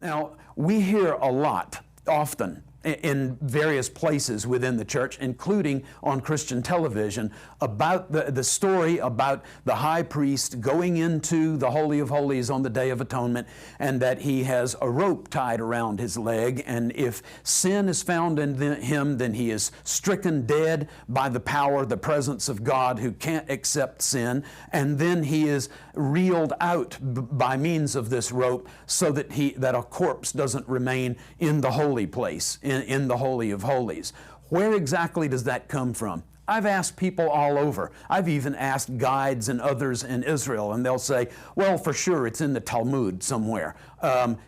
Now, we hear a lot, often, in various places within the church, including on Christian television, about the story about the high priest going into the Holy of Holies on the Day of Atonement, and that he has a rope tied around his leg, and if sin is found in him, then he is stricken dead by the power, the presence of God, who can't accept sin, and then he is reeled out by means of this rope so that a corpse doesn't remain in the holy place, in the Holy of Holies. Where exactly does that come from? I've asked people all over. I've even asked guides and others in Israel, and they'll say, well, for sure, it's in the Talmud somewhere.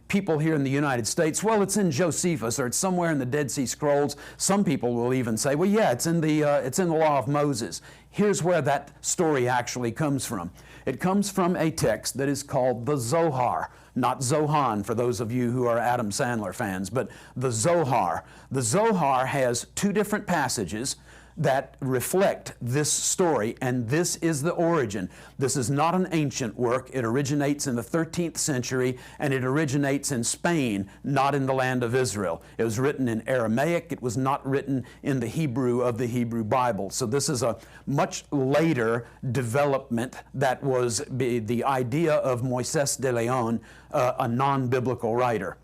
People here in the United States, well, it's in Josephus, or it's somewhere in the Dead Sea Scrolls. Some people will even say, well, yeah, it's in the Law of Moses. Here's where that story actually comes from. It comes from a text that is called the Zohar. Not Zohan, for those of you who are Adam Sandler fans, but the Zohar. The Zohar has two different passages that reflect this story, and this is the origin. This is not an ancient work. It originates in the 13th century, and it originates in Spain, not in the land of Israel. It was written in Aramaic. It was not written in the Hebrew of the Hebrew Bible. So this is a much later development that was the idea of Moisés de León, a non-biblical writer.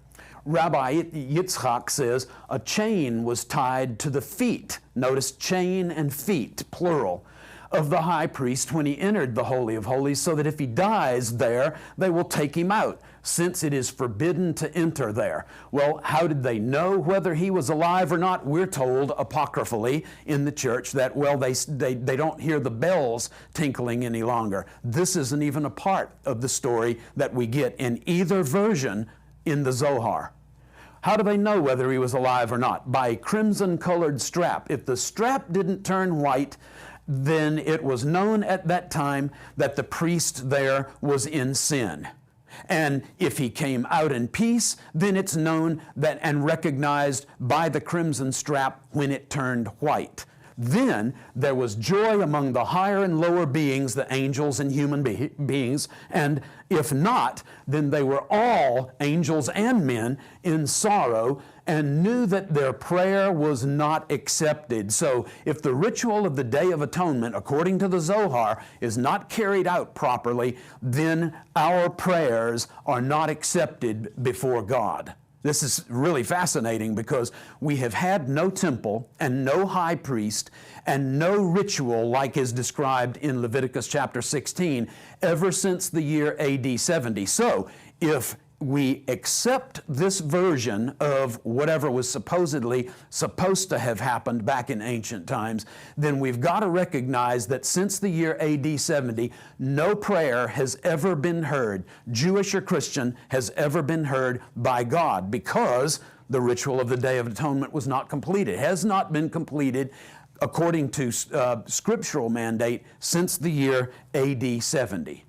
Rabbi Yitzchak says a chain was tied to the feet, notice chain and feet, plural, of the high priest when he entered the Holy of Holies, so that if he dies there, they will take him out, since it is forbidden to enter there. Well, how did they know whether he was alive or not? We're told apocryphally in the church that, well, they don't hear the bells tinkling any longer. This isn't even a part of the story that we get in either version in the Zohar. How do they know whether he was alive or not? By a crimson-colored strap. If the strap didn't turn white, then it was known at that time that the priest there was in sin. And if he came out in peace, then it's known that and recognized by the crimson strap when it turned white. Then there was joy among the higher and lower beings, the angels and human beings, and if not, then they were all, angels and men, in sorrow and knew that their prayer was not accepted. So if the ritual of the Day of Atonement, according to the Zohar, is not carried out properly, then our prayers are not accepted before God. This is really fascinating because we have had no temple and no high priest and no ritual like is described in Leviticus chapter 16 ever since the year AD 70. So if we accept this version of whatever was supposedly supposed to have happened back in ancient times, then we've got to recognize that since the year AD 70, no prayer has ever been heard, Jewish or Christian, has ever been heard by God, because the ritual of the Day of Atonement was not completed, has not been completed according to scriptural mandate since the year AD 70.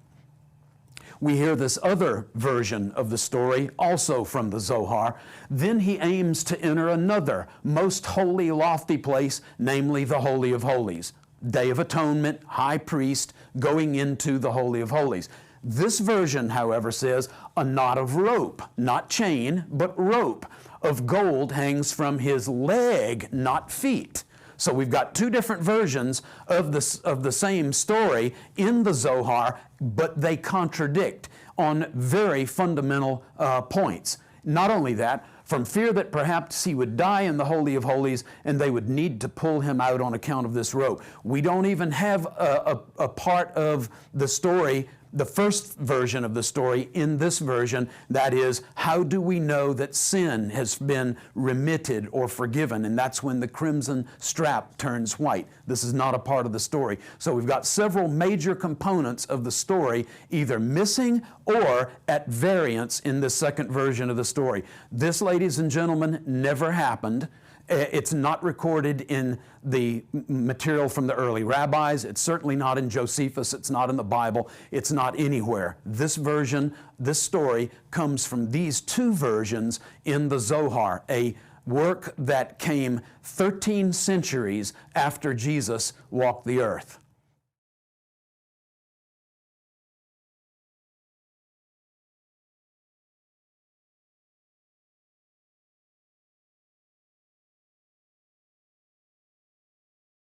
We hear this other version of the story, also from the Zohar. Then he aims to enter another most holy, lofty place, namely the Holy of Holies. Day of Atonement, high priest, going into the Holy of Holies. This version, however, says a knot of rope, not chain, but rope of gold hangs from his leg, not feet. So we've got two different versions of the same story in the Zohar, but they contradict on very fundamental points. Not only that, from fear that perhaps he would die in the Holy of Holies and they would need to pull him out on account of this rope. We don't even have a part of the story, the first version of the story in this version, that is, how do we know that sin has been remitted or forgiven? And that's when the crimson strap turns white. This is not a part of the story. So we've got several major components of the story either missing or at variance in the second version of the story. This, ladies and gentlemen, never happened. It's not recorded in the material from the early rabbis. It's certainly not in Josephus. It's not in the Bible. It's not anywhere. This version, this story, comes from these two versions in the Zohar, a work that came 13 centuries after Jesus walked the earth.